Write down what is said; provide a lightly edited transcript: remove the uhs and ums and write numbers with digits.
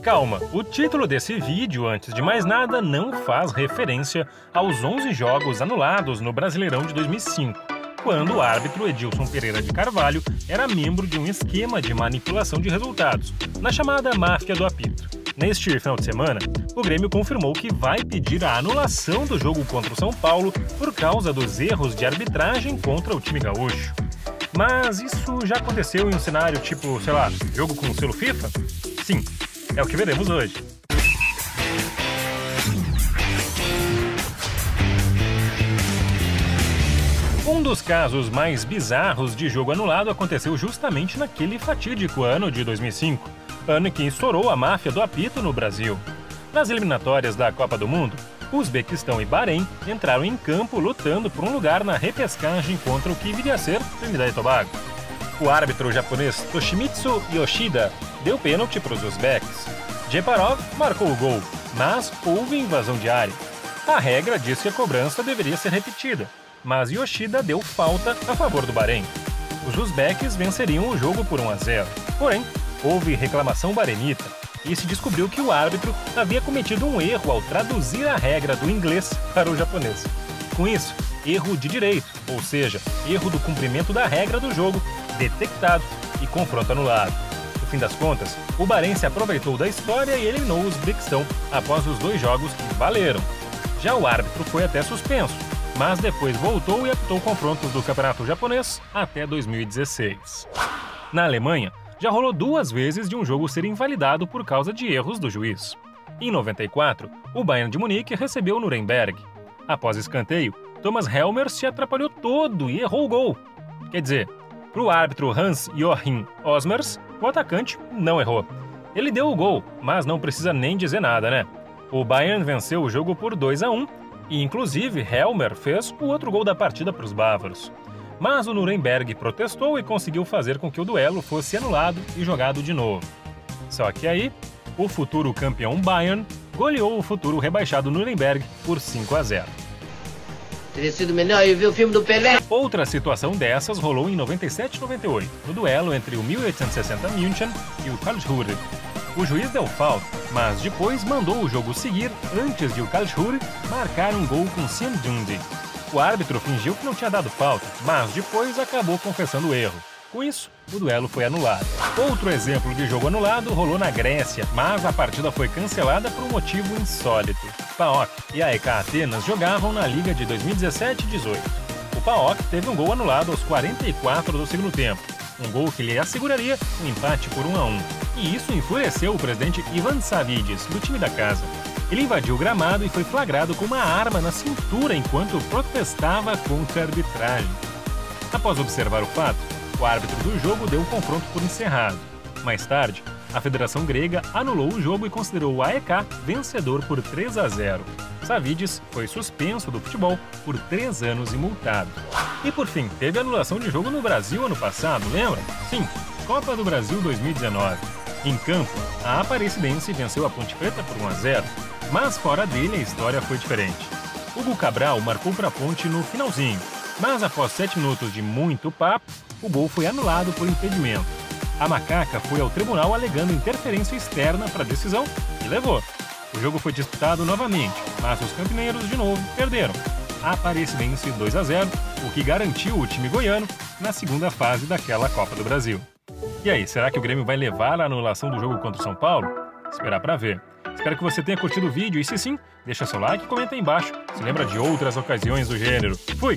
Calma, o título desse vídeo, antes de mais nada, não faz referência aos 11 jogos anulados no Brasileirão de 2005, quando o árbitro Edilson Pereira de Carvalho era membro de um esquema de manipulação de resultados, na chamada máfia do apito. Neste final de semana, o Grêmio confirmou que vai pedir a anulação do jogo contra o São Paulo por causa dos erros de arbitragem contra o time gaúcho. Mas isso já aconteceu em um cenário tipo, sei lá, jogo com selo FIFA? Sim, é o que veremos hoje. Um dos casos mais bizarros de jogo anulado aconteceu justamente naquele fatídico ano de 2005, ano em que estourou a máfia do apito no Brasil. Nas eliminatórias da Copa do Mundo, Uzbequistão e Bahrein entraram em campo lutando por um lugar na repescagem contra o que viria a ser Trinidad e Tobago. O árbitro japonês Toshimitsu Yoshida deu pênalti para os uzbeques. Jeparov marcou o gol, mas houve invasão de área. A regra diz que a cobrança deveria ser repetida, mas Yoshida deu falta a favor do Bahrein. Os uzbeques venceriam o jogo por 1-0. Porém, houve reclamação bahrenita e se descobriu que o árbitro havia cometido um erro ao traduzir a regra do inglês para o japonês. Com isso, erro de direito, ou seja, erro do cumprimento da regra do jogo, detectado e confronto anulado. No fim das contas, o Bahrein se aproveitou da história e eliminou o Uzbequistão após os 2 jogos que valeram. Já o árbitro foi até suspenso, mas depois voltou e apitou confrontos do campeonato japonês até 2016. Na Alemanha, já rolou 2 vezes de um jogo ser invalidado por causa de erros do juiz. Em 94, o Bayern de Munique recebeu o Nuremberg. Após escanteio, Thomas Helmer se atrapalhou todo e errou o gol. Quer dizer, para o árbitro Hans-Joachim Osmers, o atacante não errou. Ele deu o gol, mas não precisa nem dizer nada, né? O Bayern venceu o jogo por 2-1 e, inclusive, Helmer fez o outro gol da partida para os bávaros. Mas o Nuremberg protestou e conseguiu fazer com que o duelo fosse anulado e jogado de novo. Só que aí, o futuro campeão Bayern goleou o futuro rebaixado Nuremberg por 5-0. Teria sido melhor eu ver o filme do Pelé. Outra situação dessas rolou em 97 e 98, no duelo entre o 1860 München e o Karlsruhe. O juiz deu falta, mas depois mandou o jogo seguir antes de o Karlsruhe marcar um gol com Sean Dundee. O árbitro fingiu que não tinha dado falta, mas depois acabou confessando o erro. Com isso, o duelo foi anulado. Outro exemplo de jogo anulado rolou na Grécia, mas a partida foi cancelada por um motivo insólito. PAOK e AEK Atenas jogavam na Liga de 2017-18. O PAOK teve um gol anulado aos 44 do segundo tempo, um gol que lhe asseguraria um empate por 1-1. E isso enfureceu o presidente Ivan Savides, do time da casa. Ele invadiu o gramado e foi flagrado com uma arma na cintura enquanto protestava contra a arbitragem. Após observar o fato, o árbitro do jogo deu o confronto por encerrado. Mais tarde, a Federação Grega anulou o jogo e considerou o AEK vencedor por 3-0. Savides foi suspenso do futebol por 3 anos e multado. E por fim, teve anulação de jogo no Brasil ano passado, lembra? Sim, Copa do Brasil 2019. Em campo, a Aparecidense venceu a Ponte Preta por 1-0, mas fora dele a história foi diferente. Hugo Cabral marcou para a Ponte no finalzinho, mas após 7 minutos de muito papo, o gol foi anulado por impedimento. A Macaca foi ao tribunal alegando interferência externa para a decisão e levou. O jogo foi disputado novamente, mas os campineiros de novo perderam. A Aparecidense 2-0, o que garantiu o time goiano na segunda fase daquela Copa do Brasil. E aí, será que o Grêmio vai levar a anulação do jogo contra o São Paulo? Esperar para ver. Espero que você tenha curtido o vídeo e se sim, deixa seu like e comenta aí embaixo se lembra de outras ocasiões do gênero. Fui!